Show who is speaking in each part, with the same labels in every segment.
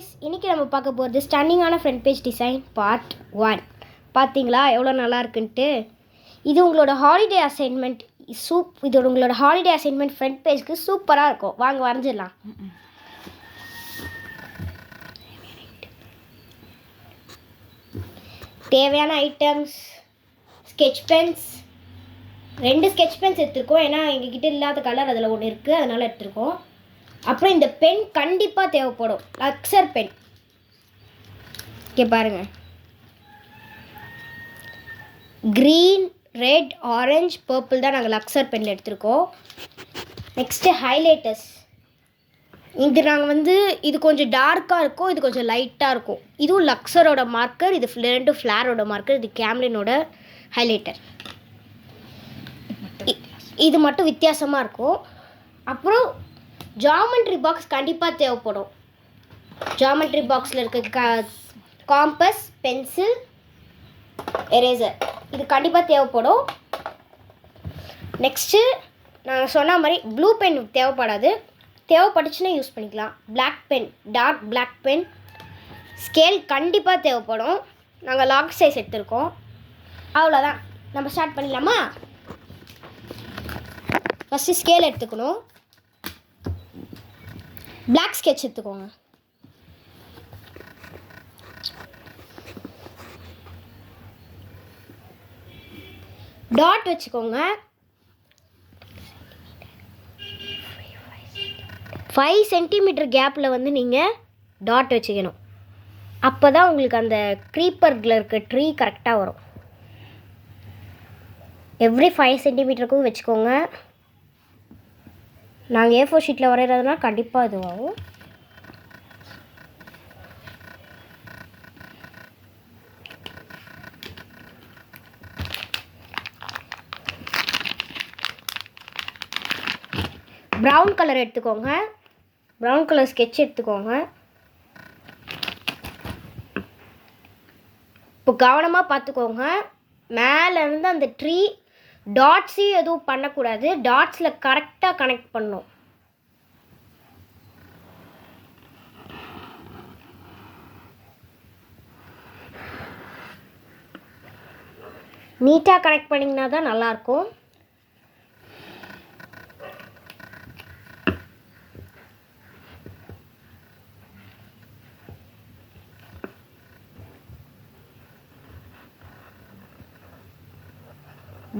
Speaker 1: guys, இன்னைக்கு நம்ம பார்க்க போகிறது ஸ்டன்னிங்கான ஃப்ரண்ட் பேஜ் டிசைன் பார்ட் 1. பார்த்தீங்களா எவ்வளோ நல்லா இருக்குன்ட்டு. இது உங்களோட ஹாலிடே அசைன்மெண்ட் இது உங்களோட ஹாலிடே அசைன்மெண்ட் ஃப்ரண்ட் பேஜ்க்கு சூப்பராக இருக்கும். வாங்க வரைஞ்சிடலாம். தேவையான items sketch Benz, 2 sketch Benz எடுத்துருக்கோம். ஏன்னா எங்ககிட்ட இல்லாத கலர் அதில் ஒன்று இருக்குது, அதனால் எடுத்துருக்கோம். அப்புறம் இந்த பென் கண்டிப்பாக தேவைப்படும், லக்ஸர் பென். இங்கே பாருங்கள், க்ரீன், ரெட், ஆரஞ்ச், பர்பிள் தான் நாங்கள் லக்ஸர் பெனில் எடுத்திருக்கோம். Next highlighters. இது கொஞ்சம் டார்க்காக இருக்கும், இது கொஞ்சம் லைட்டாக இருக்கும். இதுவும் லக்ஸரோட மார்க்கர், இது 2 ஃப்ளாரோட மார்க்கர், இது கேம்லினோட ஹைலைட்டர். இது மட்டும் வித்தியாசமாக இருக்கும். அப்புறம் ஜாமெண்ட்ரி பாக்ஸ் கண்டிப்பாக தேவைப்படும். ஜாமெண்ட்ரி பாக்ஸில் இருக்க காம்பஸ், பென்சில், எரேசர் இது கண்டிப்பாக தேவைப்படும். நெக்ஸ்ட்டு நான் சொன்ன மாதிரி ப்ளூ பென் தேவைப்படாது, தேவைப்பட்டுச்சுன்னா யூஸ் பண்ணிக்கலாம். Black pen, dark black pen, scale கண்டிப்பாக தேவைப்படும். நாங்கள் லார்ஜ் சைஸ் எடுத்துருக்கோம். அவ்வளோதான், நம்ம ஸ்டார்ட் பண்ணிடலாமா? ஃபஸ்ட்டு ஸ்கேல் எடுத்துக்கணும். பிளாக் ஸ்கெட்ச் எடுத்துக்கோங்க. டாட் வச்சுக்கோங்க. 5 சென்டிமீட்டர் கேப்பில் நீங்கள் டாட் வச்சுக்கணும். அப்போ தான் உங்களுக்கு அந்த க்ரீப்பரில் இருக்க ட்ரீ கரெக்டாக வரும். எவ்ரி 5 சென்டிமீட்டருக்கும் வச்சுக்கோங்க. நாங்கள் A4 ஷீட்டில் வரைகிறதுனா கண்டிப்பாக இதுவாகும். ப்ரௌன் கலர் எடுத்துக்கோங்க. ப்ரௌன் கலர் ஸ்கெட்ச் எடுத்துக்கோங்க. இப்போ கவனமாக பார்த்துக்கோங்க. மேலேருந்து அந்த ட்ரீ டாட்ஸு எதுவும் பண்ணக்கூடாது, டாட்ஸில் கரெக்டாக கனெக்ட் பண்ணணும். நீட்டாக கனெக்ட் பண்ணிங்கன்னா தான் நல்லாயிருக்கும்.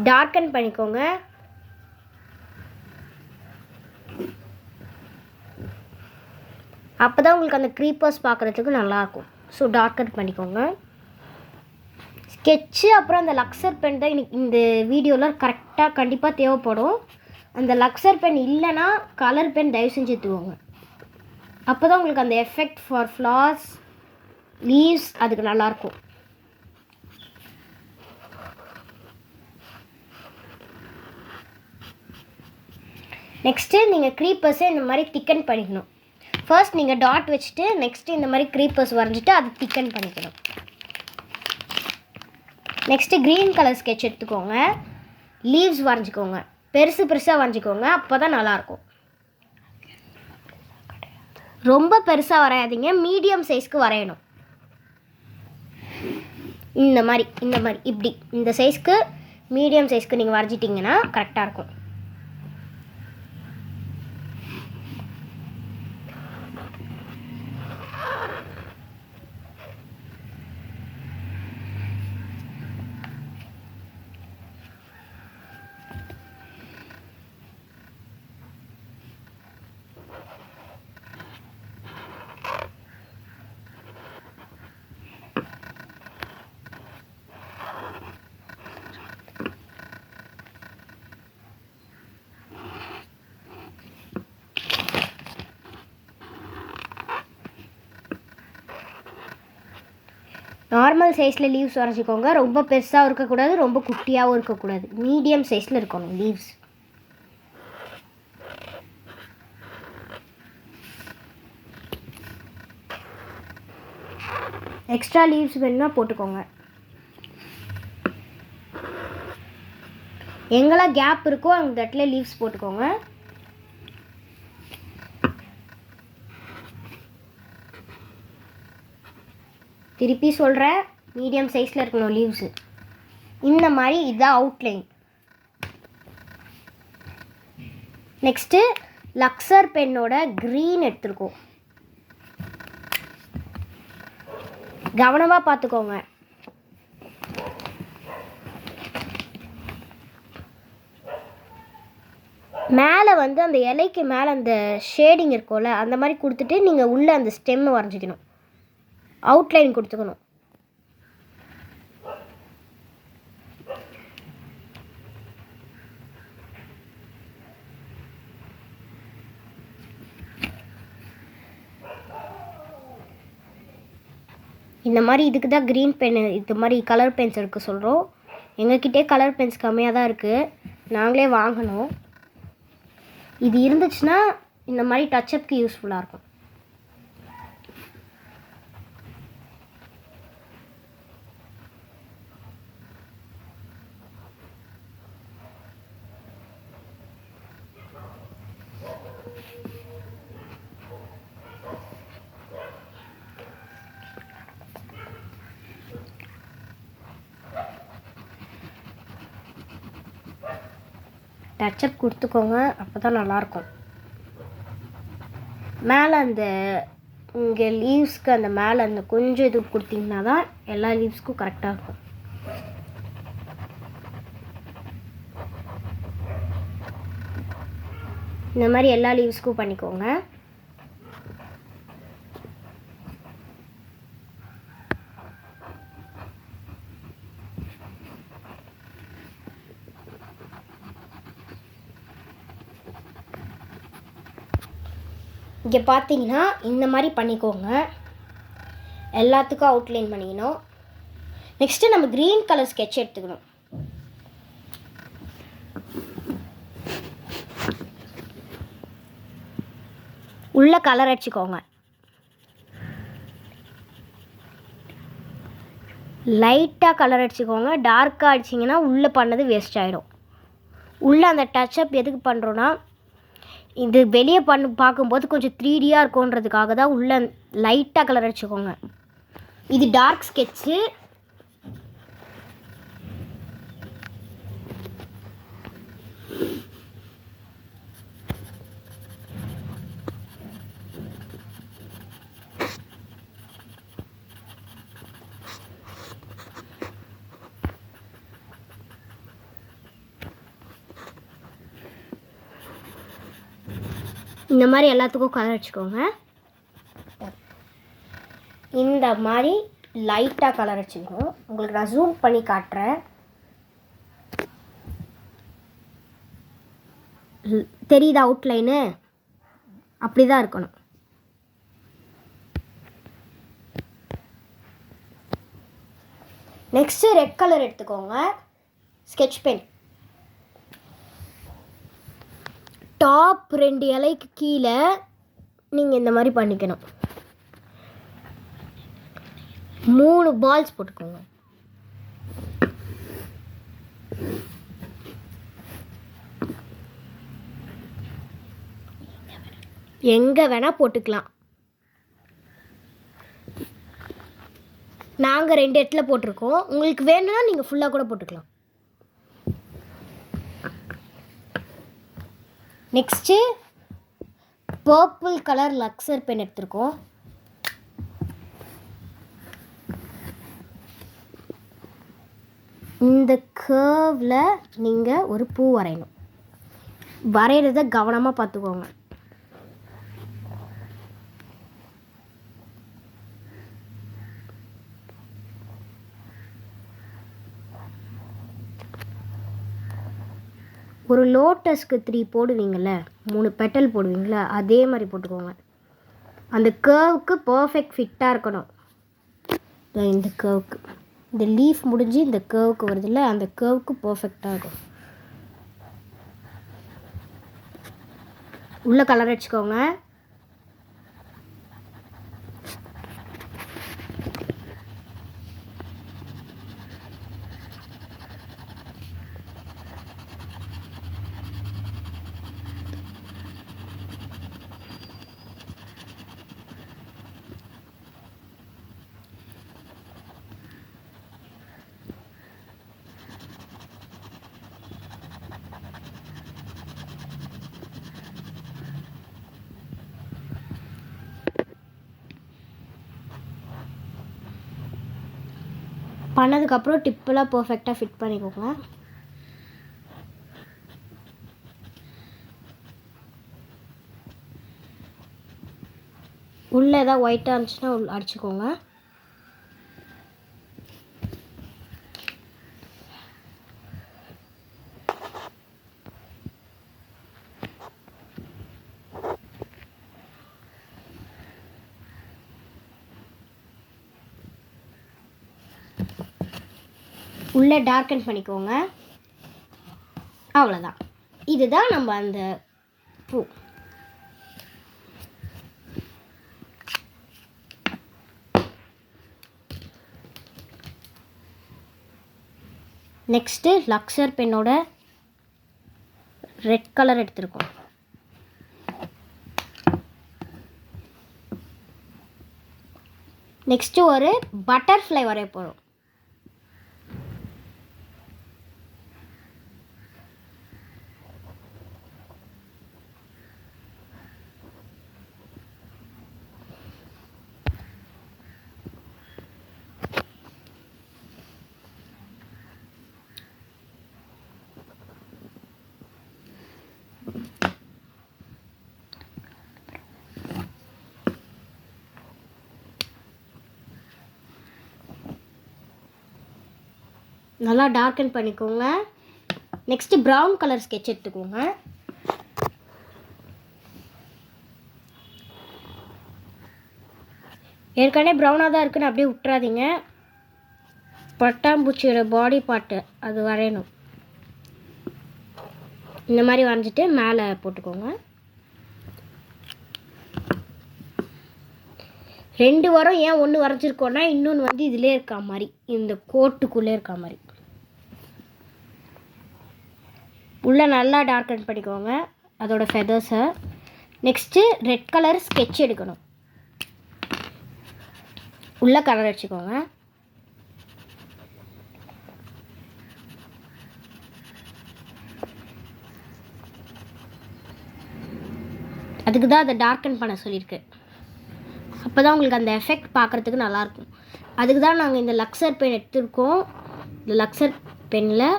Speaker 1: டார்க்கன் பண்ணிக்கோங்க. அப்போ தான் உங்களுக்கு அந்த க்ரீப்பர்ஸ் பார்க்குறதுக்கு நல்லாயிருக்கும். ஸோ டார்க்கன் பண்ணிக்கோங்க. ஸ்கெட்சு அப்புறம் அந்த லக்ஸர் பென் தான் இந்த வீடியோவில் கரெக்டாக கண்டிப்பாக தேவைப்படும். அந்த லக்ஸர் பென் இல்லைன்னா கலர் பென் தயவு செஞ்சு எடுத்துக்கோங்க. அப்போ தான் உங்களுக்கு அந்த எஃபெக்ட் ஃபார் ஃப்ளார்ஸ், லீவ்ஸ் அதுக்கு நல்லாயிருக்கும். நெக்ஸ்ட்டு நீங்கள் க்ரீப்பர்ஸை இந்த மாதிரி திக்கன் பண்ணிக்கணும். ஃபர்ஸ்ட் நீங்கள் டாட் வச்சுட்டு நெக்ஸ்ட்டு இந்த மாதிரி க்ரீப்பர்ஸ் வரைஞ்சிட்டு அது திக்கன் பண்ணிக்கணும். நெக்ஸ்ட்டு க்ரீன் கலர் ஸ்கெட்ச் எடுத்துக்கோங்க. லீவ்ஸ் வரைஞ்சிக்கோங்க, பெருசாக வரைஞ்சிக்கோங்க. அப்போ தான் நல்லாயிருக்கும். ரொம்ப பெருசாக வரையாதீங்க, மீடியம் சைஸ்க்கு வரையணும். இந்த மாதிரி இப்படி இந்த சைஸ்க்கு, மீடியம் சைஸ்க்கு நீங்கள் வரைஞ்சிட்டிங்கன்னா கரெக்டாக இருக்கும். நார்மல் சைஸில் லீவ்ஸ் வரைஞ்சிக்கோங்க. ரொம்ப பெருசாகவும் இருக்கக்கூடாது, ரொம்ப குட்டியாகவும் இருக்கக்கூடாது, மீடியம் சைஸில் இருக்கணும் லீவ்ஸ். எக்ஸ்ட்ரா லீவ்ஸ் வேணும்னா போட்டுக்கோங்க. எங்கெல்லாம் கேப் இருக்கோ அந்த இடத்துல லீவ்ஸ் போட்டுக்கோங்க. திருப்பி சொல்கிறேன், மீடியம் சைஸில் இருக்கணும் லீவ்ஸு. இந்த மாதிரி இதுதான் அவுட்லைன். நெக்ஸ்ட்டு லக்ஸர் பென்னோட க்ரீன் எடுத்துருக்கோம். கவனமாக பார்த்துக்கோங்க. மேலே வந்து அந்த இலைக்கு மேலே அந்த ஷேடிங் இருக்கும்ல, அந்த மாதிரி கொடுத்துட்டு நீங்கள் உள்ளே அந்த ஸ்டெம்மை வரைஞ்சிக்கணும், அவுட்லைன் கொடுத்துக்கணும். இந்த மாதிரி இதுக்கு தான் க்ரீன் பென், இது மாதிரி கலர் பென்ஸ் எடுக்க சொல்கிறோம். எங்ககிட்டே கலர் பென்ஸ் கம்மியாக தான் இருக்குது, நாங்களே வாங்கணும். இது இருந்துச்சுன்னா இந்த மாதிரி டச்சப்க்கு யூஸ்ஃபுல்லாக இருக்கும். டச்சப் கொடுத்துக்கோங்க, அப்போ தான் நல்லாயிருக்கும். மேலே அந்த இங்கே லீவ்ஸ்க்கு அந்த மேலே அந்த கொஞ்சம் இது கொடுத்தீங்கன்னா தான் எல்லா லீவ்ஸ்க்கும் கரெக்டாக இருக்கும். இந்த மாதிரி எல்லா லீவ்ஸ்க்கும் பண்ணிக்கோங்க. இங்கே பார்த்தீங்கன்னா இந்த மாதிரி பண்ணிக்கோங்க, எல்லாத்துக்கும் அவுட்லைன் பண்ணிக்கணும். நெக்ஸ்ட்டு நம்ம க்ரீன் கலர் ஸ்கெட்ச் எடுத்துக்கணும். உள்ள கலர் அடிச்சுக்கோங்க. லைட்டாக கலர் அடிச்சுக்கோங்க, டார்க்காக அடிச்சிங்கன்னா உள்ளே பண்ணது வேஸ்ட் ஆகிடும். உள்ளே அந்த டச்சப் எதுக்கு பண்ணுறோன்னா, இது வெளியே பார்க்கும்போது கொஞ்சம் 3Dயாக இருக்குன்றதுக்காக தான் உள்ளே லைட்டாக கலர் அடிச்சுக்கோங்க. இது டார்க் ஸ்கெட்சு. இந்த மாதிரி எல்லாத்துக்கும் கலர் அடிச்சுக்கோங்க. இந்த மாதிரி லைட்டாக கலர் அடிச்சுக்கணும். உங்களுக்கு நான் ஜூம் பண்ணி காட்டுறேன், தெரியுதா அவுட்லைனு? அப்படி தான் இருக்கணும். நெக்ஸ்ட்டு ரெட் கலர் எடுத்துக்கோங்க, ஸ்கெட்ச் பென். டாப் 2 இலைக்கு கீழே நீங்கள் இந்த மாதிரி பண்ணிக்கணும். 3 பால்ஸ் போட்டுக்கோங்க. எங்கே வேணால் போட்டுக்கலாம். நாங்கள் 2 இடத்துல போட்டிருக்கோம், உங்களுக்கு வேணும்னா நீங்கள் ஃபுல்லாக கூட போட்டுக்கலாம். Next purple colour Luxor pen எடுத்துருக்கோம். இந்த கர்வில் நீங்கள் ஒரு பூ வரையணும். வரைகிறத கவனமாக பார்த்துக்கோங்க. ஒரு லோட்டஸ்க்கு 3 போடுவீங்கள, 3 பெட்டல் போடுவீங்கள, அதே மாதிரி போட்டுக்கோங்க. அந்த கர்வுக்கு பர்ஃபெக்ட் ஃபிட்டாக இருக்கணும். இந்த கர்வுக்கு, இந்த லீஃப் முடிஞ்சு இந்த கர்வுக்கு வருதுல்ல, அந்த கர்வுக்கு பர்ஃபெக்டாக இருக்கும். உள்ள கலர் அடிச்சுக்கோங்க. பண்ணதுக்கப்புறம் டிப்பெல்லாம் பர்ஃபெக்டாக ஃபிட் பண்ணிக்கோங்க. உள்ளே ஏதாவது ஒயிட்டாக இருந்துச்சுன்னா அடிச்சுக்கோங்க. உள்ளே டார்க்கன் பண்ணிக்கோங்க. அவ்வளோதான். இதுதான் நம்ம அந்த பூ. நெக்ஸ்ட்டு லக்ஸர் பென்னோட ரெட் கலர் எடுத்துருக்கோம். நெக்ஸ்ட்டு ஒரு பட்டர்ஃப்ளை வரைய போகிறோம். நல்லா டார்க்கன் பண்ணிக்கோங்க. நெக்ஸ்ட்டு ப்ரௌன் கலர் ஸ்கெட்ச் எடுத்துக்கோங்க. ஏற்கனவே ப்ரௌனாக தான் இருக்குன்னு அப்படியே விட்டுறாதீங்க. பட்டாம்பூச்சியோட பாடி பார்ட்டு அது வரையணும். இந்த மாதிரி வரைஞ்சிட்டு மேலே போட்டுக்கோங்க. 2 வரும். ஏன் 1 வரைஞ்சிருக்கோன்னா இன்னொன்று வந்து இதிலே இருக்கா மாதிரி, இந்த கோட்டுக்குள்ளே இருக்கா மாதிரி. உள்ளே நல்லா டார்க்கன் பண்ணிக்கோங்க அதோட ஃபெதர்ஸை. நெக்ஸ்ட்டு ரெட் கலர் ஸ்கெட்ச் எடுக்கணும். உள்ளே கலர் அடிச்சுக்கோங்க. அதுக்கு தான் அதை டார்க்கன் பண்ண சொல்லியிருக்கு. அப்போ தான் உங்களுக்கு அந்த எஃபெக்ட் பார்க்குறதுக்கு நல்லாயிருக்கும். அதுக்கு தான் நாங்கள் இந்த லக்ஸர் பென் எடுத்துருக்கோம். இந்த லக்ஸர் பெனில்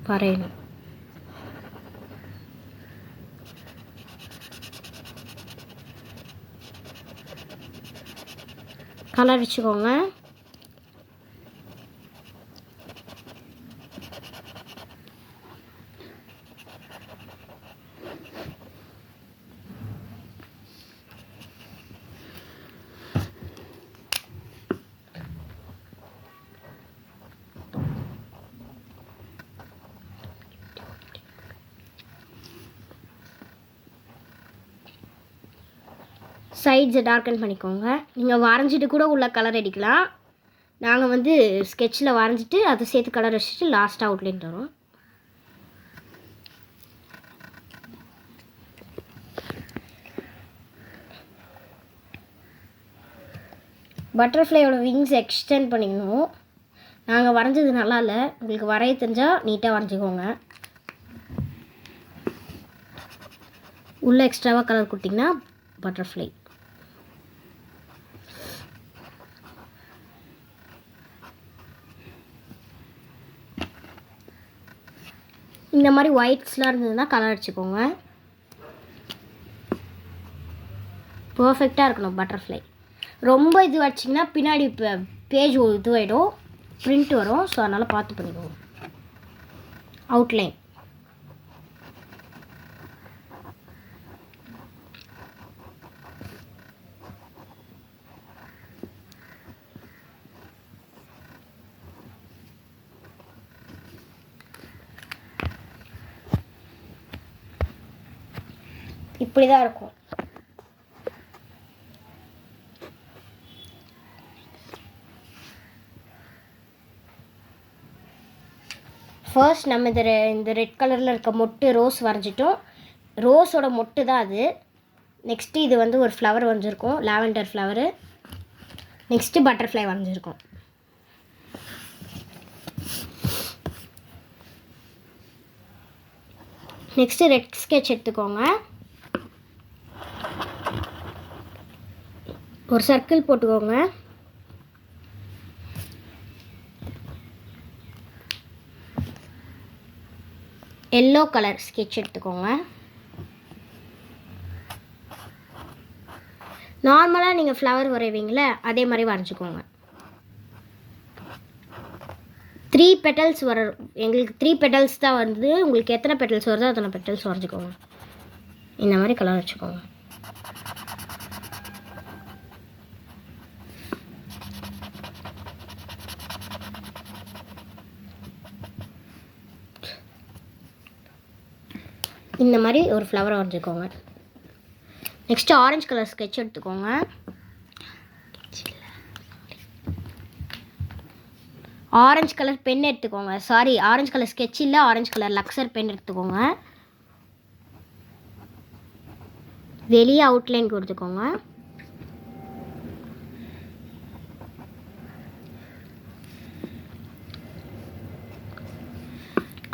Speaker 1: வரையணும். கலர் வச்சுக்கோங்க. சைட்ஸை டார்க்கன் பண்ணிக்கோங்க. நீங்கள் வரைஞ்சிட்டு கூட உள்ள கலர் அடிக்கலாம். நாங்கள் வந்து ஸ்கெட்சில் வரைஞ்சிட்டு அதை சேர்த்து கலர் அடிச்சுட்டு லாஸ்ட்டாக அவுட்லைன் தரோம். பட்டர்ஃப்ளையோட விங்ஸ் எக்ஸ்டெண்ட் பண்ணிக்கணும். நாங்கள் வரைஞ்சது நல்லா இல்லை. உங்களுக்கு வரைய தெரிஞ்சால் நீட்டாக வரைஞ்சிக்கோங்க. உள்ளே எக்ஸ்ட்ராவாக கலர் கொடுத்திங்கன்னா பட்டர்ஃப்ளை. இந்த மாதிரி ஒயிட்ஸ்லாம் இருந்ததுன்னா கலர் அடிச்சுக்கோங்க. பர்ஃபெக்டாக இருக்கணும் பட்டர்ஃப்ளை. ரொம்ப இது வச்சிங்கன்னா பின்னாடி இப்போ பேஜ் இதுவாகிடும், பிரிண்ட் வரும். ஸோ அதனால் பார்த்து பண்ணிக்கோங்க. அவுட்லைன் இப்படி தான் இருக்கும். ஃபர்ஸ்ட் நம்ம இந்த ரெட் கலரில் இருக்க மொட்டு ரோஸ் வரைஞ்சிட்டோம். ரோஸோட மொட்டு தான் அது. நெக்ஸ்ட்டு இது வந்து ஒரு ஃப்ளவர் வரைஞ்சிருக்கோம், லாவெண்டர் ஃப்ளவரு. நெக்ஸ்ட்டு பட்டர்ஃப்ளை வரைஞ்சிருக்கோம். நெக்ஸ்ட்டு ரெட் ஸ்கெட்ச் எடுத்துக்கோங்க. ஒரு சர்க்கிள் போட்டுக்கோங்க. எல்லோ கலர் ஸ்கெட்ச் எடுத்துக்கோங்க. நார்மலாக நீங்கள் ஃப்ளவர் வரைவீங்களே அதே மாதிரி வரைஞ்சிக்கோங்க. 3 பெட்டல்ஸ் எங்களுக்கு 3 பெட்டல்ஸ் தான் வந்து, உங்களுக்கு எத்தனை பெட்டல்ஸ் வருதோ அத்தனை பெட்டல்ஸ் வரைஞ்சிக்கோங்க. இந்த மாதிரி கலர் வச்சுக்கோங்க. இந்த மாதிரி ஒரு ஃப்ளவர் வரைஞ்சிக்கோங்க. நெக்ஸ்ட்டு ஆரஞ்சு கலர் ஸ்கெட்ச் எடுத்துக்கோங்க. ஆரஞ்சு கலர் பென் எடுத்துக்கோங்க. சாரி, ஆரஞ்சு கலர் ஸ்கெட்ச் இல்லை, ஆரஞ்சு கலர் லக்ஸர் பென் எடுத்துக்கோங்க. வெளியே அவுட்லைன் கொடுத்துக்கோங்க.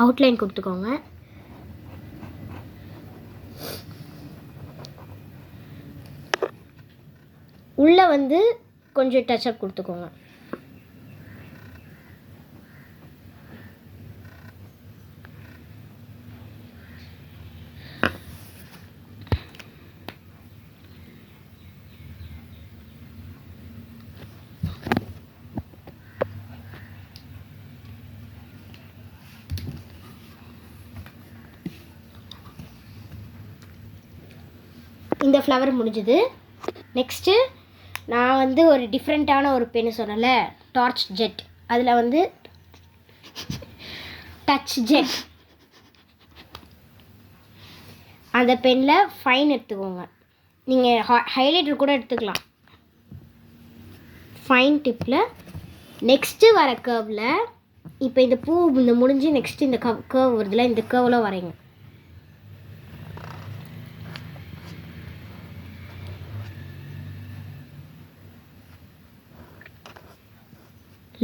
Speaker 1: அவுட்லைன் கொடுத்துக்கோங்க. உள்ளே வந்து கொஞ்சம் டச்சப் கொடுத்துக்கோங்க. இந்த ஃப்ளவர் முடிஞ்சுது. நெக்ஸ்ட்டு நான் வந்து ஒரு டிஃப்ரெண்ட்டான ஒரு பென்னு சொன்னல, டார்ச் ஜெட். அதில் வந்து டச் ஜெட் அந்த பெனில் ஃபைன் எடுத்துக்கோங்க. நீங்கள் ஹைலைட்டர் கூட எடுத்துக்கலாம். ஃபைன் டிப்பில் நெக்ஸ்ட்டு வர கர்வில், இப்போ இந்த பூ இந்த முடிஞ்சு நெக்ஸ்ட்டு இந்த கர்வ் வருதுல, இந்த கர்வில் வரைங்க.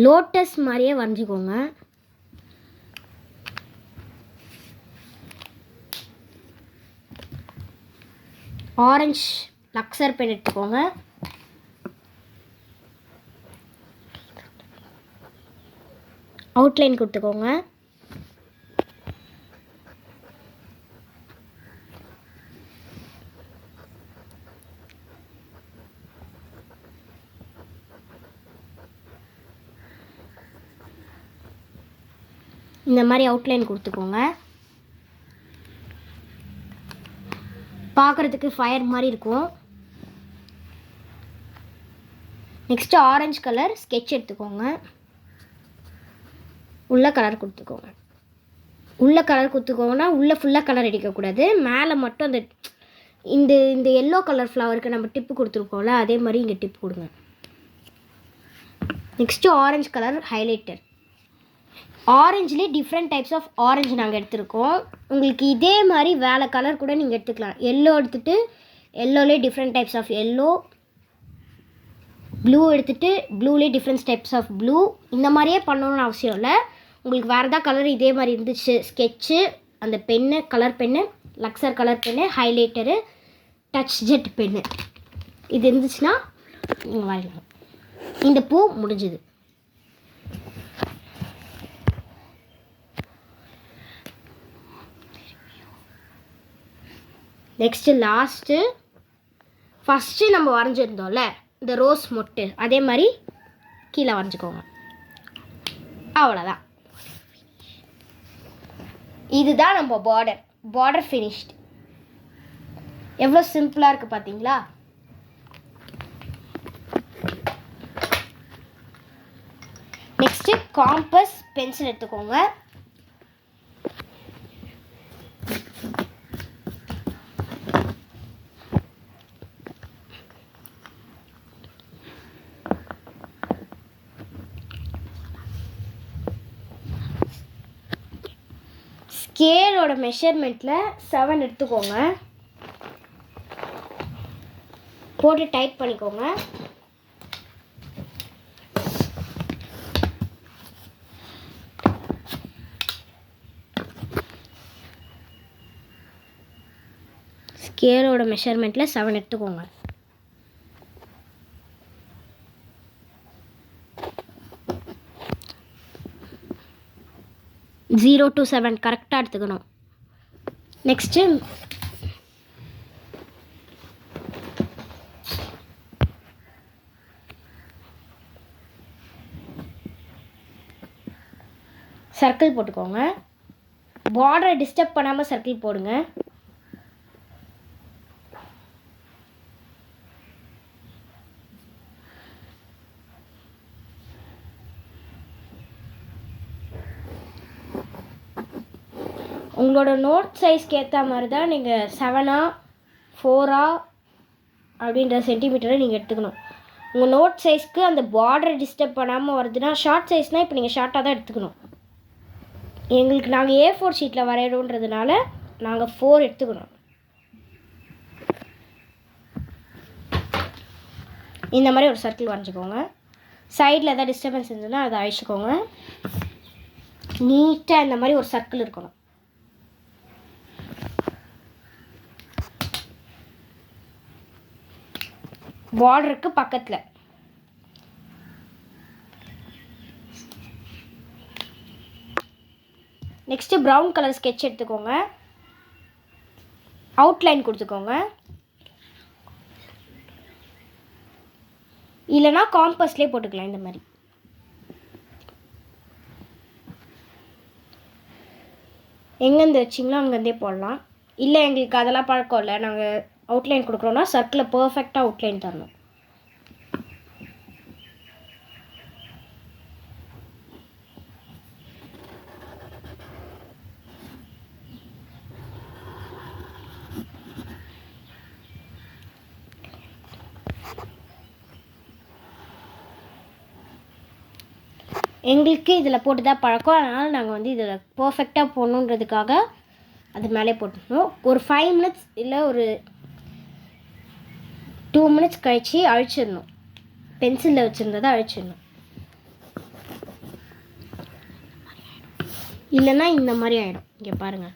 Speaker 1: லோட்டஸ் மாதிரியே வரைஞ்சிக்கோங்க. ஆரஞ்சு லக்ஸர் பென் எடுத்துக்கோங்க. அவுட்லைன் கொடுத்துக்கோங்க. இந்த மாதிரி அவுட்லைன் கொடுத்துக்கோங்க. பார்க்குறதுக்கு ஃபயர் மாதிரி இருக்கும். நெக்ஸ்ட்டு ஆரஞ்சு கலர் ஸ்கெட்ச் எடுத்துக்கோங்க. உள்ள கலர் கொடுத்துக்கோங்க. உள்ள கலர் கொடுத்துக்கோங்கன்னா உள்ளே ஃபுல்லாக கலர் அடிக்கக்கூடாது, மேலே மட்டும் அந்த இந்த எல்லோ கலர் ஃப்ளவருக்கு நம்ம டிப்பு கொடுத்துருக்கோம்ல, அதே மாதிரி இங்கே டிப் கொடுங்க. Next orange colour highlighter. ஆரஞ்சுலேயே டிஃப்ரெண்ட் டைப்ஸ் ஆஃப் ஆரஞ்சு நாங்கள் எடுத்துருக்கோம். உங்களுக்கு இதே மாதிரி வேறு கலர் கூட நீங்கள் எடுத்துக்கலாம். எல்லோ எடுத்துகிட்டு எல்லோலேயே different types of yellow, blue எடுத்துகிட்டு ப்ளூலேயே டிஃப்ரெண்ட் டைப்ஸ் ஆஃப் ப்ளூ, இந்த மாதிரியே பண்ணணும்னு அவசியம் இல்லை. உங்களுக்கு வேறு ஏதாவது கலர் இதே மாதிரி இருந்துச்சு, ஸ்கெட்சு, அந்த pen, colour pen, Luxor colour pen, highlighter, touch jet pen, இது இருந்துச்சுன்னா நீங்கள் வரையலாம். இந்த பூ முடிஞ்சுது. நெக்ஸ்ட்டு லாஸ்ட்டு ஃபஸ்ட்டு நம்ம வரைஞ்சிருந்தோம்ல இந்த ரோஸ் மொட்டு, அதே மாதிரி கீழே வரைஞ்சிக்கோங்க. அவ்வளோதான். இதுதான் நம்ம பார்டர் ஃபினிஷ்டு. எவ்வளோ சிம்பிளாக இருக்குது பார்த்தீங்களா? நெக்ஸ்ட்டு காம்பஸ் பென்சில் எடுத்துக்கோங்க. ஸ்கேலோட மெஷர்மெண்ட்டில் 7 எடுத்துக்கோங்க. போட்டு டைட் பண்ணிக்கோங்க. ஸ்கேலோட மெஷர்மெண்ட்டில் 7 எடுத்துக்கோங்க. ஜீரோ to 7 கரெக்டாக எடுத்துக்கணும். நெக்ஸ்ட்டு சர்க்கிள் போட்டுக்கோங்க. பார்டரை டிஸ்டர்ப் பண்ணாமல் சர்க்கிள் போடுங்க. உங்களோட நோட் சைஸ்க்கு ஏற்ற மாதிரி தான் நீங்கள் 7 4 அப்படின்ற சென்டிமீட்டரை நீங்கள் எடுத்துக்கணும். உங்கள் நோட் சைஸ்க்கு அந்த பார்டரை டிஸ்டர்ப் பண்ணாமல் வருதுன்னா, ஷார்ட் சைஸ்னால் இப்போ நீங்கள் ஷார்ட்டாக தான் எடுத்துக்கணும். எங்களுக்கு நாங்கள் A4 ஷீட்டில் வரையிறோன்றதுனால நாங்கள் 4 எடுத்துக்கணும். இந்த மாதிரி ஒரு சர்க்கிள் வரைஞ்சிக்கோங்க. சைடில் எதாவது டிஸ்டர்பன்ஸ் இருந்ததுன்னா அதை அழிச்சிக்கோங்க. நீட்டாக இந்த மாதிரி ஒரு சர்க்கிள் இருக்கணும். பார்டருக்கு பக்கத்தில் நெக்ஸ்ட்டு ப்ரௌன் கலர் ஸ்கெட்ச் எடுத்துக்கோங்க. அவுட்லைன் கொடுத்துக்கோங்க. இல்லைனா காம்பஸ்லேயே போட்டுக்கலாம். இந்த மாதிரி எங்கேருந்து வச்சிங்களோ அங்கேருந்தே போடலாம். இல்லை எங்களுக்கு அதெல்லாம் பழக்கம் இல்லை, நாங்கள் அவுட்லைன் கொடுக்குறோன்னா சர்க்கிளில் பர்ஃபெக்டாக அவுட்லைன் தரணும். எங்களுக்கு இதில் போட்டு தான் பழக்கம். அதனால் நாங்கள் வந்து இதில் பர்ஃபெக்டாக போடணுன்றதுக்காக அது மேலே போட்டுக்கணும். ஒரு 5 மினிட்ஸ் இல்லை ஒரு 2 மினிட்ஸ் கழித்து அழிச்சிடணும். பென்சிலில் வச்சுருந்ததை அழிச்சிடணும். இல்லைன்னா இந்த மாதிரி ஆகிடும். இங்கே பாருங்கள்.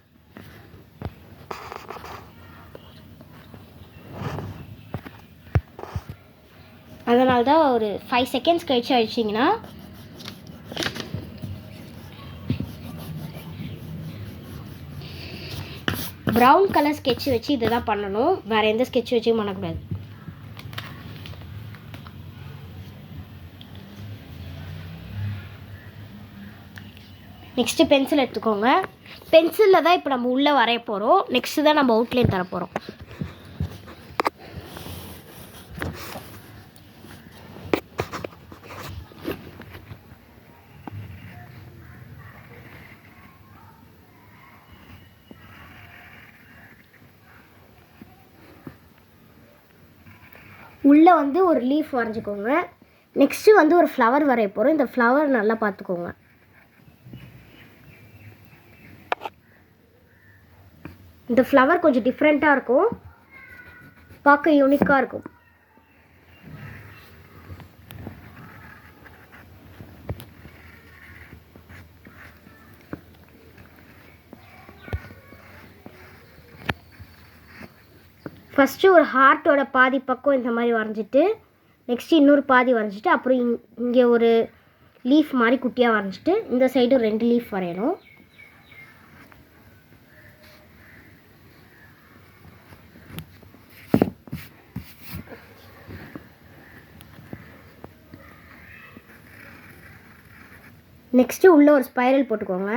Speaker 1: அதனால தான் ஒரு 5 செகண்ட்ஸ் கழித்து அழிச்சிங்கன்னா ப்ரௌன் கலர் ஸ்கெட்ச் வச்சு இதை தான் பண்ணணும். வேறு எந்த ஸ்கெட்ச் வச்சும் பண்ணக்கூடாது. நெக்ஸ்ட்டு பென்சில் எடுத்துக்கோங்க. பென்சிலில் தான் இப்போ நம்ம உள்ளே வரைய போகிறோம். நெக்ஸ்ட்டு தான் நம்ம அவுட்லைன் தர போகிறோம். உள்ளே வந்து ஒரு லீஃப் வரைஞ்சிக்கோங்க. நெக்ஸ்ட்டு வந்து ஒரு ஃப்ளவர் வரைய போகிறோம். இந்த ஃப்ளவர் நல்லா பார்த்துக்கோங்க. இந்த ஃப்ளவர் கொஞ்சம் டிஃப்ரெண்ட்டாக இருக்கும், பார்க்க யூனிக்காக இருக்கும். ஃபஸ்ட்டு ஒரு ஹார்ட்டோட பாதி பக்கம் இந்த மாதிரி வரைஞ்சிட்டு, நெக்ஸ்ட்டு இன்னொரு பாதி வரைஞ்சிட்டு, அப்புறம் இங்கே ஒரு லீஃப் மாதிரி குட்டியாக வரைஞ்சிட்டு, இந்த சைடு 2 லீஃப் வரையணும். நெக்ஸ்ட்டு உள்ளே ஒரு ஸ்பைரல் போட்டுக்கோங்க.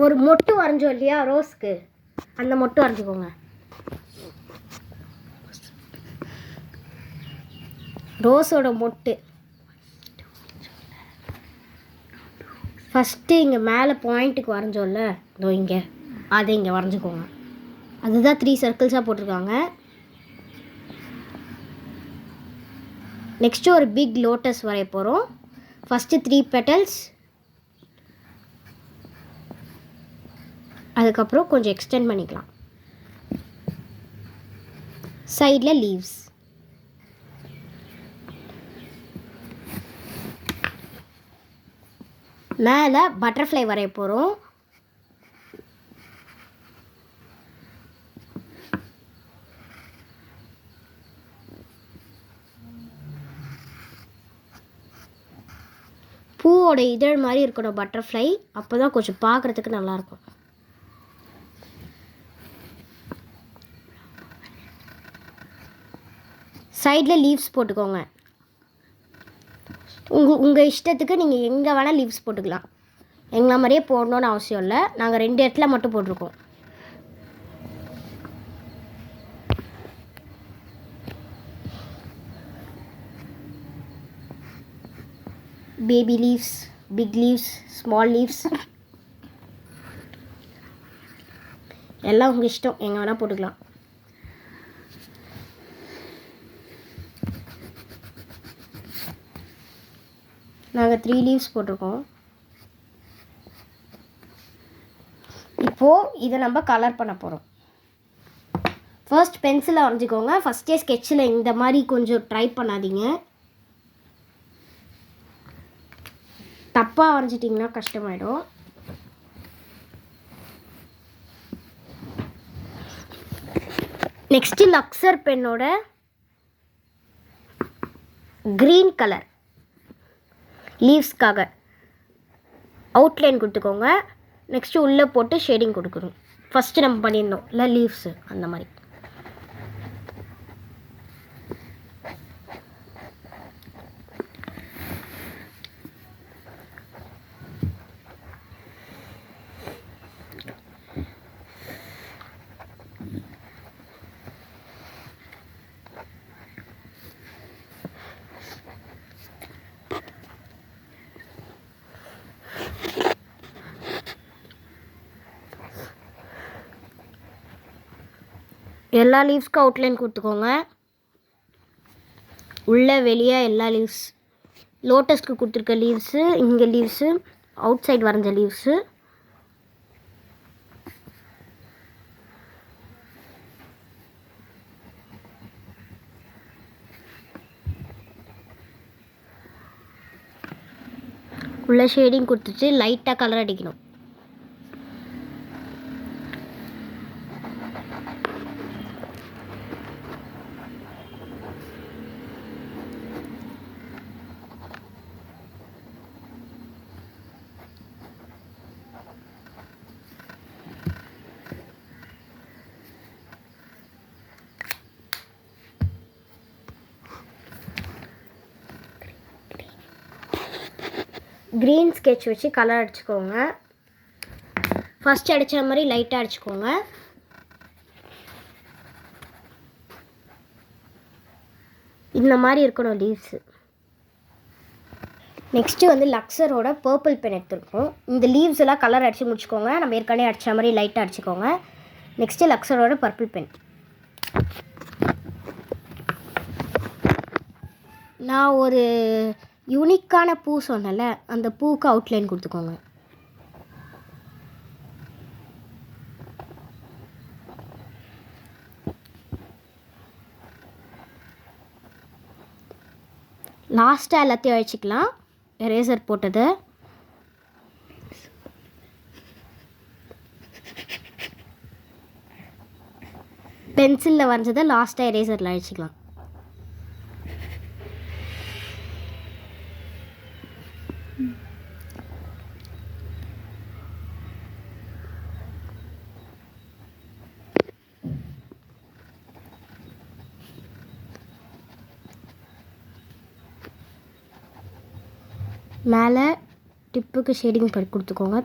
Speaker 1: ஒரு மொட்டு வரைஞ்சோம் இல்லையா ரோஸ்க்கு, அந்த மொட்டு வரைஞ்சிக்கோங்க. ரோஸோட மொட்டு ஃபஸ்ட்டு இங்கே மேலே பாயிண்ட்டுக்கு வரைஞ்சோம்ல, இதோ இங்கே, அதை இங்கே வரைஞ்சிக்கோங்க. அதுதான் 3 சர்க்கிள்ஸாக போட்டிருக்காங்க. நெக்ஸ்ட்டு ஒரு பிக் லோட்டஸ் வரைய போகிறோம். ஃபஸ்ட்டு 3 பெட்டல்ஸ், அதுக்கப்புறம் கொஞ்சம் எக்ஸ்டெண்ட் பண்ணிக்கலாம். சைடில் லீவ்ஸ். மேலே பட்டர்ஃப்ளை வரைய போகிறோம். பூவோட இதழ் மாதிரி இருக்கணும் பட்டர்ஃப்ளை, அப்போ தான் கொஞ்சம் பார்க்குறதுக்கு நல்லாயிருக்கும். சைடில் லீவ்ஸ் போட்டுக்கோங்க. உங்கள் இஷ்டத்துக்கு நீங்கள் எங்கே வேணால் லீவ்ஸ் போட்டுக்கலாம். எங்களை மாதிரியே போடணுன்னு அவசியம் இல்லை. நாங்கள் 2 இடத்துல மட்டும் போட்டிருக்கோம். Baby leaves, big leaves, small leaves எல்லாம் உங்கள் இஷ்டம், எங்கே வேணால் போட்டுக்கலாம். நாங்கள் 3 லீவ்ஸ் போட்டிருக்கோம். இப்போது இதை நம்ம கலர் பண்ண போகிறோம். ஃபர்ஸ்ட் பென்சிலை வரைஞ்சிக்கோங்க. ஃபஸ்ட்டே ஸ்கெட்சில் இந்த மாதிரி கொஞ்சம் ட்ரை பண்ணாதீங்க. தப்பாக வரைஞ்சிட்டிங்கன்னா கஷ்டமாயிடும். நெக்ஸ்ட்டு லக்ஸர் பென்னோட க்ரீன் கலர் லீவ்ஸ்க்காக அவுட்லைன் கொடுத்துக்கோங்க. நெக்ஸ்ட்டு உள்ளே போட்டு ஷேடிங் கொடுக்கணும். ஃபஸ்ட்டு நம்ம பண்ணியிருந்தோம் இல்லை லீவ்ஸு, அந்த மாதிரி. எல்லா லீவ்ஸ்க்கும் அவுட்லைன் கொடுத்துக்கோங்க. உள்ளே வெளியே எல்லா லீவ்ஸ், லோட்டஸ்க்கு கொடுத்துருக்க லீவ்ஸு, இங்கே லீவ்ஸு, அவுட் சைட் வரைஞ்ச லீவ்ஸு. உள்ளே ஷேடிங் கொடுத்துட்டு லைட்டாக கலர் அடிக்கணும். க்ரீன் ஸ்கெட்ச் வச்சு கலர் அடிச்சுக்கோங்க. ஃபஸ்ட் அடித்த மாதிரி லைட்டாக அடிச்சுக்கோங்க. இந்த மாதிரி இருக்கணும் லீவ்ஸு. நெக்ஸ்ட்டு வந்து லக்ஸரோட பர்பிள் பென் எடுத்துருக்கோம். இந்த லீவ்ஸ் எல்லாம் கலர் அடித்து முடிச்சுக்கோங்க. நம்ம ஏற்கனவே அடித்த மாதிரி லைட்டாக அடிச்சுக்கோங்க. நெக்ஸ்ட்டு லக்ஸரோட பர்பிள் பென். நான் ஒரு யூனிக்கான பூ சொன்னல, அந்த பூவுக்கு அவுட்லைன் கொடுத்துக்கோங்க. லாஸ்ட்டாக எல்லாத்தையும் அழிச்சிக்கலாம், எரேசர் போட்டது. பென்சிலில் வரைஞ்சதை லாஸ்ட்டாக எரேசரில் அழிச்சிக்கலாம். மேலே டிப்புக்கு ஷேடிங் கொடுத்துக்கோங்க.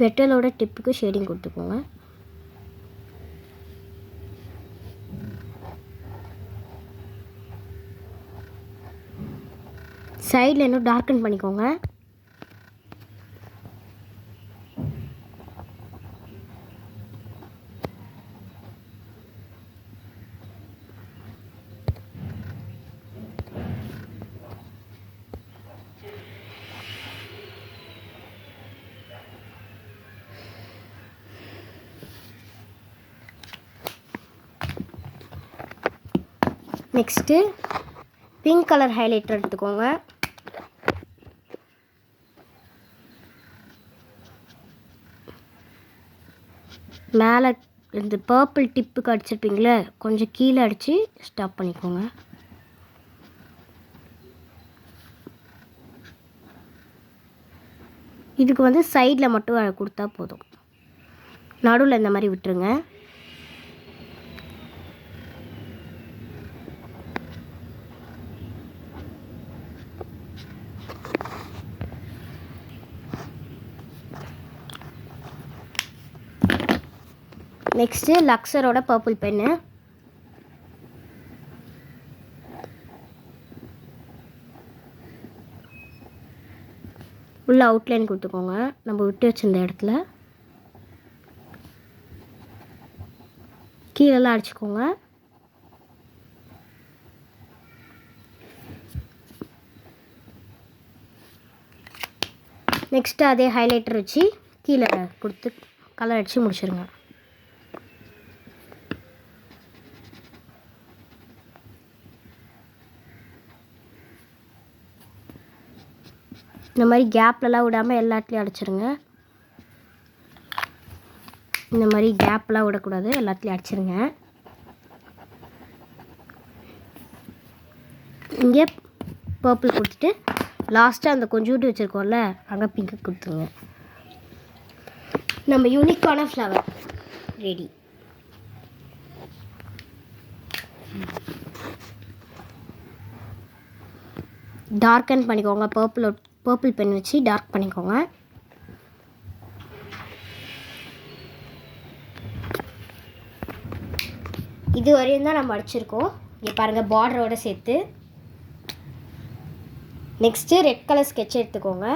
Speaker 1: பெட்டலோட டிப்புக்கு ஷேடிங் கொடுத்துக்கோங்க. சைடில் இன்னும் டார்க்கன் பண்ணிக்கோங்க. நெக்ஸ்ட்டு பிங்க் கலர் ஹைலைட்டர் எடுத்துக்கோங்க. மேலே இந்த பர்பிள் டிப்புக்கு அடிச்சிருப்பீங்களே கொஞ்சம் கீழே அடித்து ஸ்டாப் பண்ணிக்கோங்க. இதுக்கு வந்து சைடில் மட்டும் கொடுத்தா போதும். நடுவில் இந்த மாதிரி விட்டுருங்க. நெக்ஸ்ட்டு லக்ஸரோட பர்பிள் பென்னு. உள்ள அவுட்லைன் கொடுத்துக்கோங்க நம்ம விட்டு வச்சிருந்த இடத்துல. கீழெல்லாம் அடிச்சுக்கோங்க. நெக்ஸ்ட்டு அதே ஹைலைட்டர் வச்சு கீழே கொடுத்து கலர் அடித்து முடிச்சிருங்க. இந்த மாதிரி கேப்லலாம் விடாமல் எல்லாத்துலேயும் அடிச்சிருங்க. இந்த மாதிரி கேப்லாம் விடக்கூடாது, எல்லாத்துலேயும் அடிச்சிருங்க. இங்கே பர்பிள் கொடுத்துட்டு லாஸ்ட்டாக அந்த கொஞ்சோண்டு வச்சுருக்கோம்ல அங்கே பிங்க்கு கொடுத்துருங்க. நம்ம யூனிக்கான ஃப்ளவர் ரெடி. டார்க்கன் பண்ணிக்கோங்க. பர்பிள் பென் வச்சு டார்க் பண்ணிக்கோங்க. இது வரையும் தான் நம்ம அடிச்சிருக்கோம். இங்கே பாருங்கள் பார்டரோடு சேர்த்து. நெக்ஸ்ட்டு ரெட் கலர் ஸ்கெட்ச் எடுத்துக்கோங்க.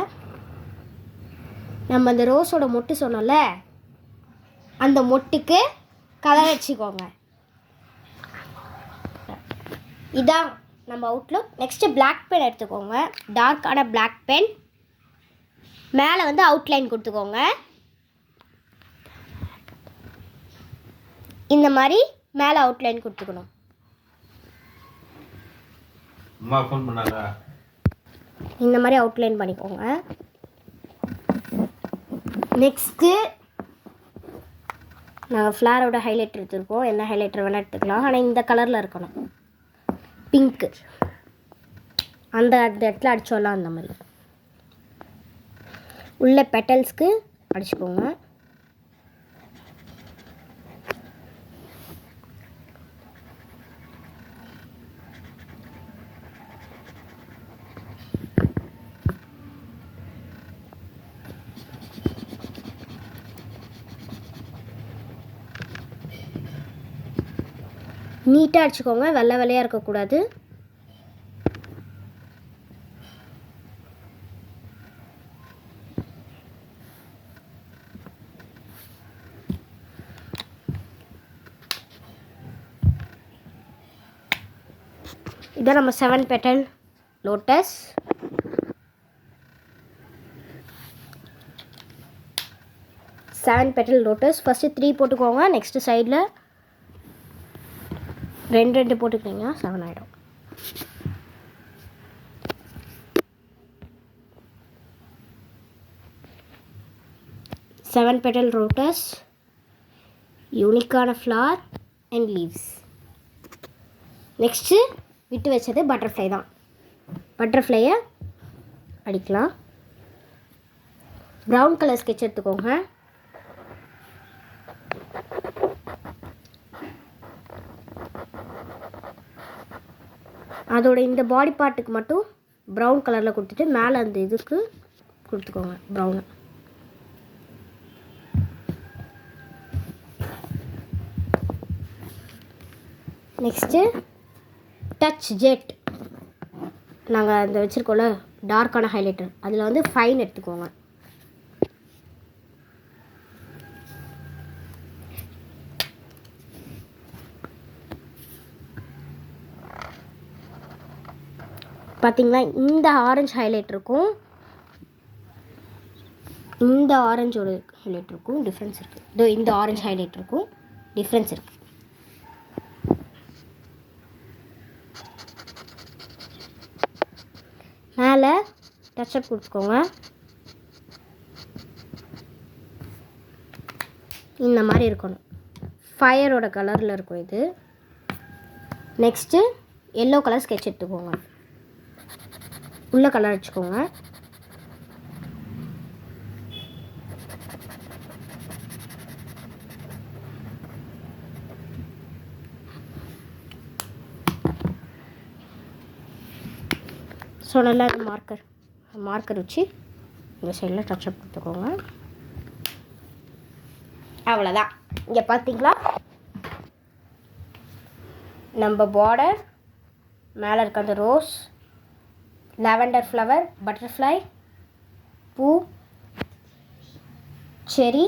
Speaker 1: நம்ம அந்த ரோஸோட மொட்டு சொன்னோம்ல அந்த மொட்டுக்கு கலர் வச்சுக்கோங்க. இதான் நம்ம அவுட்லுக். நெக்ஸ்ட்டு பிளாக் பென் எடுத்துக்கோங்க. டார்க்கான பிளாக் பென். மேலே வந்து அவுட்லைன் கொடுத்துக்கோங்க. இந்த மாதிரி மேலே அவுட்லைன் கொடுத்துக்கணும். இந்த மாதிரி அவுட்லைன் பண்ணிக்கோங்க. நெக்ஸ்ட்டு நாங்கள் ஃப்ளாரோட ஹைலைட்டர் எடுத்துருக்கோம். என்ன ஹைலைட்டர் வேணால் எடுத்துக்கலாம், ஆனால் இந்த கலரில் இருக்கணும். பிங்க்கு அந்த இடத்துல அடிச்சோம்லாம் அந்த மாதிரி உள்ள பெட்டல்ஸ்க்கு அடிச்சுக்கோங்க. நீட்டாக அடிச்சுக்கோங்க, வெள்ளை வெள்ளையாக இருக்கக்கூடாது. இதான் நம்ம 7 பெட்டல் லோட்டஸ். ஃபஸ்ட்டு 3 போட்டுக்கோங்க. நெக்ஸ்ட்டு சைடில் 2 போட்டுக்கிட்டிங்கன்னா 7 ஆகிடும். செவன் பெட்டல் லோட்டஸ், யூனிக்கான ஃப்ளவர் அண்ட் லீவ்ஸ். நெக்ஸ்ட்டு விட்டு வச்சது பட்டர்ஃப்ளை தான். பட்டர்ஃப்ளையை அடிக்கலாம். ப்ரௌன் கலர் ஸ்கெட்ச் எடுத்துக்கோங்க. அதோட இந்த பாடி பார்ட்டுக்கு மட்டும் ப்ரௌன் கலரில் கொடுத்துட்டு மேலே அந்த இதுக்கு கொடுத்துக்கோங்க ப்ரௌனு. நெக்ஸ்ட்டு டச் ஜெட் நாங்கள் அந்த வச்சுருக்கோம்ல டார்க்கான ஹைலைட்டர், அதில் வந்து ஃபைன் எடுத்துக்கோங்க. பார்த்திங்களா, இந்த ஆரஞ்சு ஹைலைட் இருக்கும், இந்த ஆரஞ்சோட ஹைலைட் இருக்கும், டிஃப்ரென்ஸ் இருக்குது. இதோ இந்த ஆரஞ்சு ஹைலைட் இருக்கும், டிஃப்ரென்ஸ் இருக்குது. மேலே டச்சப் கொடுத்துக்கோங்க. இந்த மாதிரி இருக்கணும். ஃபயரோட கலரில் இருக்கும் இது. நெக்ஸ்ட்டு எல்லோ கலர் ஸ்கெட்ச் எடுத்துக்கோங்க. உள்ள கலர் வச்சுக்கோங்க. சொன்னல அது மார்க்கர் வச்சு இந்த சைடில் டச்சப் கொடுத்துக்கோங்க. அவ்வளோதான். இங்கே பார்த்தீங்களா நம்ம பார்டர் மேலே இருக்க அந்த ரோஸ், லாவெண்டர் ஃப்ளவர், பட்டர்ஃப்ளை, பூ, செரி,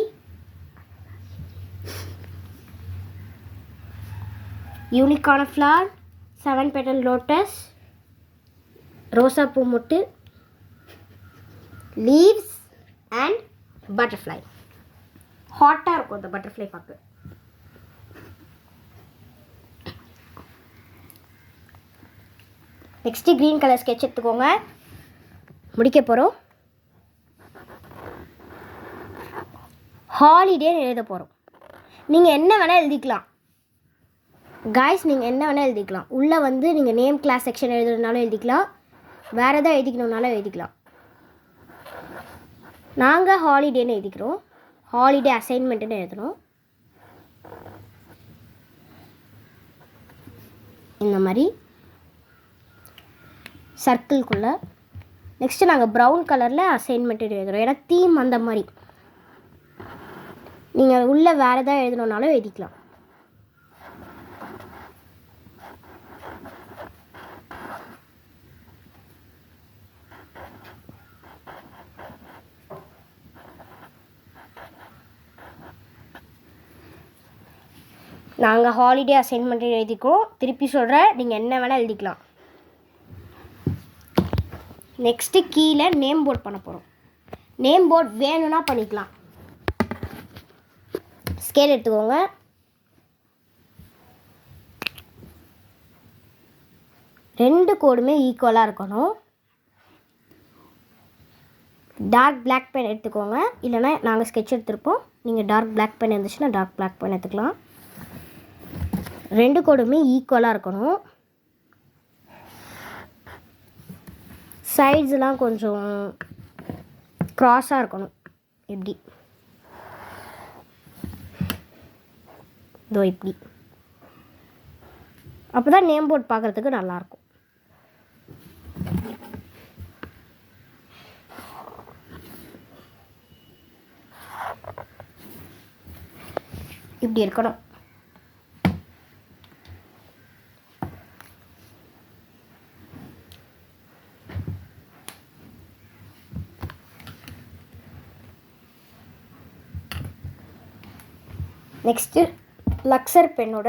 Speaker 1: யூனிகார்ன் ஃப்ளவர், 7 petal லோட்டஸ், ரோசா பூ மொட்டு, லீவ்ஸ் அண்ட் பட்டர்ஃப்ளை. ஹாட்டாக இருக்கும் இந்த பட்டர்ஃப்ளை பார்க்க. நெக்ஸ்ட்டு க்ரீன் கலர் ஸ்கெட்ச் எடுத்துக்கோங்க. முடிக்க போகிறோம். ஹாலிடேன்னு எழுத போகிறோம். நீங்கள் என்ன வேணால் எழுதிக்கலாம் காய்ஸ், நீங்கள் என்ன வேணால் எழுதிக்கலாம். உள்ளே வந்து நீங்கள் நேம் கிளாஸ் செக்ஷன் எழுதுறதுனாலும் எழுதிக்கலாம், வேறு எதாவது எழுதிக்கணுன்னாலும் எழுதிக்கலாம். நாங்கள் ஹாலிடேன்னு எழுதிக்கிறோம். ஹாலிடே அசைன்மெண்ட்டுன்னு எழுதணும். இந்த மாதிரி சர்க்கிள்குள்ளே. நெக்ஸ்ட்டு நாங்கள் ப்ரௌன் கலரில் அசைன்மெண்ட் எழுதுகிறோம். ஏன்னா தீம் அந்த மாதிரி. நீங்கள் உள்ளே வேறு எதாவது எழுதணுன்னாலும் எழுதிக்கலாம். நாங்கள் ஹாலிடே அசைன்மெண்ட் எழுதிக்கிறோம். திருப்பி சொல்கிறேன், நீங்கள் என்ன வேணால் எழுதிக்கலாம். நெக்ஸ்ட்டு கீழே நேம் போர்ட் பண்ண போகிறோம். நேம் போர்ட் வேணும்னா பண்ணிக்கலாம். ஸ்கேல் எடுத்துக்கோங்க. ரெண்டு கோடுமே ஈக்குவலாக இருக்கணும். டார்க் பிளாக் பென் எடுத்துக்கோங்க. இல்லைனா நாங்கள் ஸ்கெட்ச் எடுத்துருப்போம். நீங்கள் டார்க் பிளாக் பென் இருந்துச்சுன்னா டார்க் பிளாக் பென் எடுத்துக்கலாம். ரெண்டு கோடுமே ஈக்குவலாக இருக்கணும். சைட்ஸ்லாம் கொஞ்சம் க்ராஸாக இருக்கணும். எப்படி இதோ இப்படி. அப்போ தான் நேம் போர்ட் பார்க்குறதுக்கு நல்லாயிருக்கும். இப்படி இருக்கணும். நெக்ஸ்ட்டு லக்ஸர் பென்னோட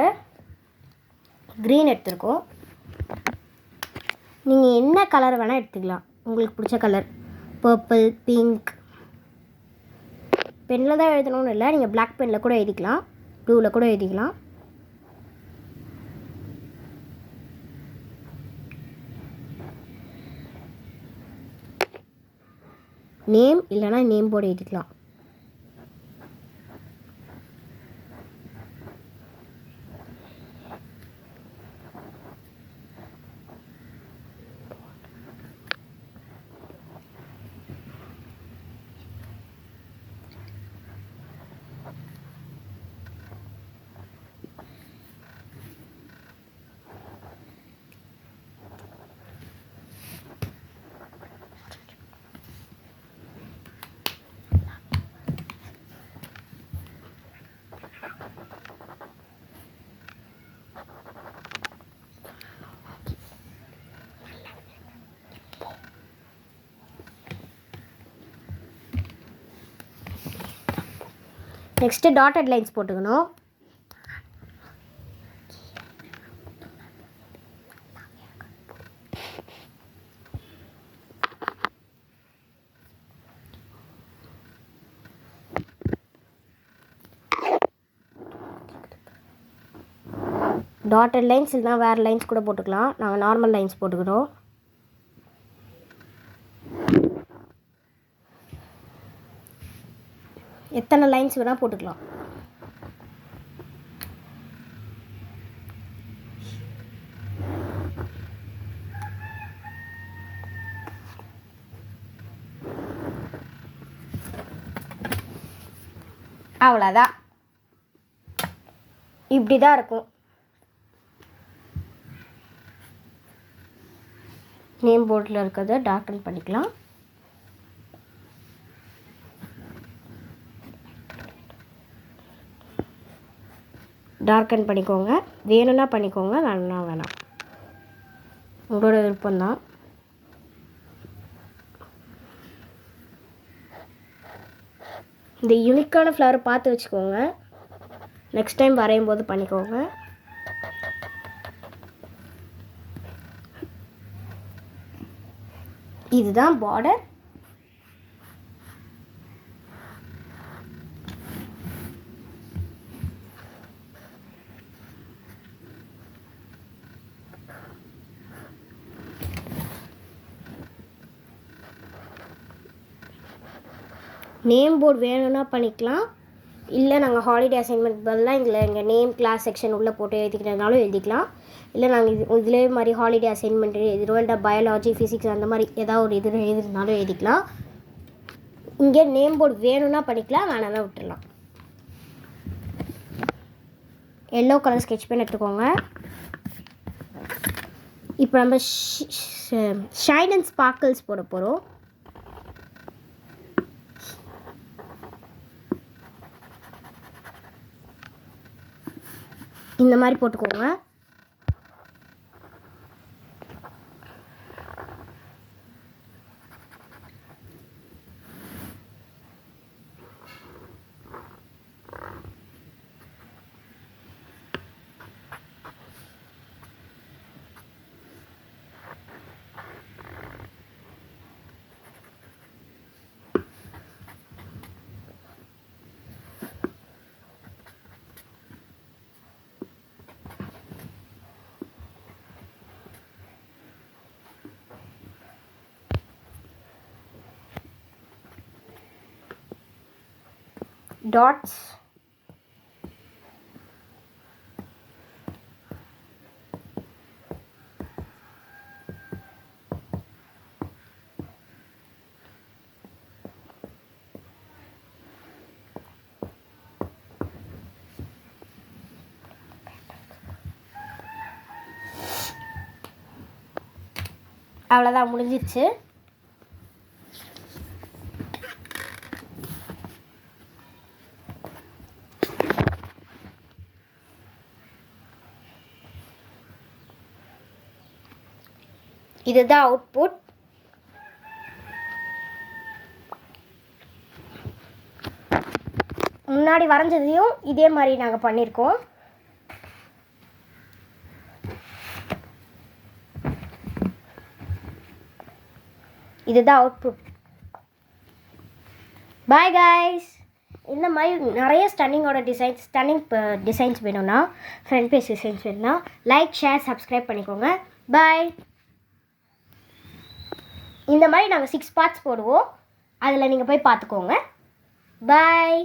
Speaker 1: க்ரீன் எடுத்துருக்கோம். நீங்கள் என்ன கலர் வேணால் எடுத்துக்கலாம், உங்களுக்கு பிடிச்ச கலர். Purple, pink. பெனில் தான் எழுதணும்னு இல்லை, நீங்கள் பிளாக் பெனில் கூட எழுதிக்கலாம், ப்ளூவில் கூட எழுதிக்கலாம். நேம் இல்லைனா நேம் போர்டு எழுதிக்கலாம். நெக்ஸ்ட்டு டாட்டட் லைன்ஸ் போட்டுக்கணும். டாட்டட் லைன்ஸ் இல்லைனா வேறு லைன்ஸ் கூட போட்டுக்கலாம். நாங்கள் நார்மல் லைன்ஸ் போட்டுக்கிறோம். எத்தனை லைன்ஸ் வேணால் போட்டுக்கலாம். அவ்வளோதான். இப்படி தான் இருக்கும். நேம் போர்டில் இருக்கிறத டார்க்கன் பண்ணிக்கலாம். டார்க்கன் பண்ணிக்கோங்க. வேணும்னா பண்ணிக்கோங்க, வேணும்னா வேணாம், உங்களோட விருப்பம்தான். இந்த யூனிக்கான ஃப்ளவரை பார்த்து வச்சுக்கோங்க, நெக்ஸ்ட் டைம் வரையும் போது பண்ணிக்கோங்க. இதுதான் பார்டர். நேம் போர்டு வேணும்னா பண்ணிக்கலாம், இல்லை நாங்கள் ஹாலிடே அசைன்மெண்ட் பதிலாக எங்கள் நேம் கிளாஸ் செக்ஷன் உள்ளே போட்டு எழுதிக்கிறதுனாலும் எழுதிக்கலாம். இல்லை நாங்கள் இதிலே மாதிரி ஹாலிடே அசைன்மெண்ட் ரிவல்டா பயாலஜி ஃபிசிக்ஸ் அந்த மாதிரி ஏதாவது ஒரு இது எழுதுனாலும் எழுதிக்கலாம். இங்கே நேம் போர்டு வேணும்னா பண்ணிக்கலாம், வேணாம்னா விட்டுடலாம். எல்லோ கலர் ஸ்கெட்ச் பென் எடுத்துக்கோங்க. இப்போ நம்ம ஷைன் அண்ட் ஸ்பார்க்கிள்ஸ் போட போகிறோம். இந்த மாதிரி போட்டுக்கோங்க. டாட்ஸ், அவ்வளோதான், முடிஞ்சிருச்சு. இதுதான் அவுட்புட். முன்னாடி வரைஞ்சதையும் இதே மாதிரி நாங்கள் பண்ணியிருக்கோம். இதுதான் அவுட்புட். Bye guys. இந்த மாதிரி நிறைய ஸ்டன்னிங் டிசைன்ஸ் வேணும்னா, ஃப்ரண்ட் பேஜ் டிசைன்ஸ் வேணும்னா லைக், ஷேர், சப்ஸ்கிரைப் பண்ணிக்கோங்க. பாய். இந்த மாதிரி நாங்கள் 6 பார்ட்ஸ் போடுவோம், அதில் நீங்கள் போய் பார்த்துக்கோங்க. பாய்.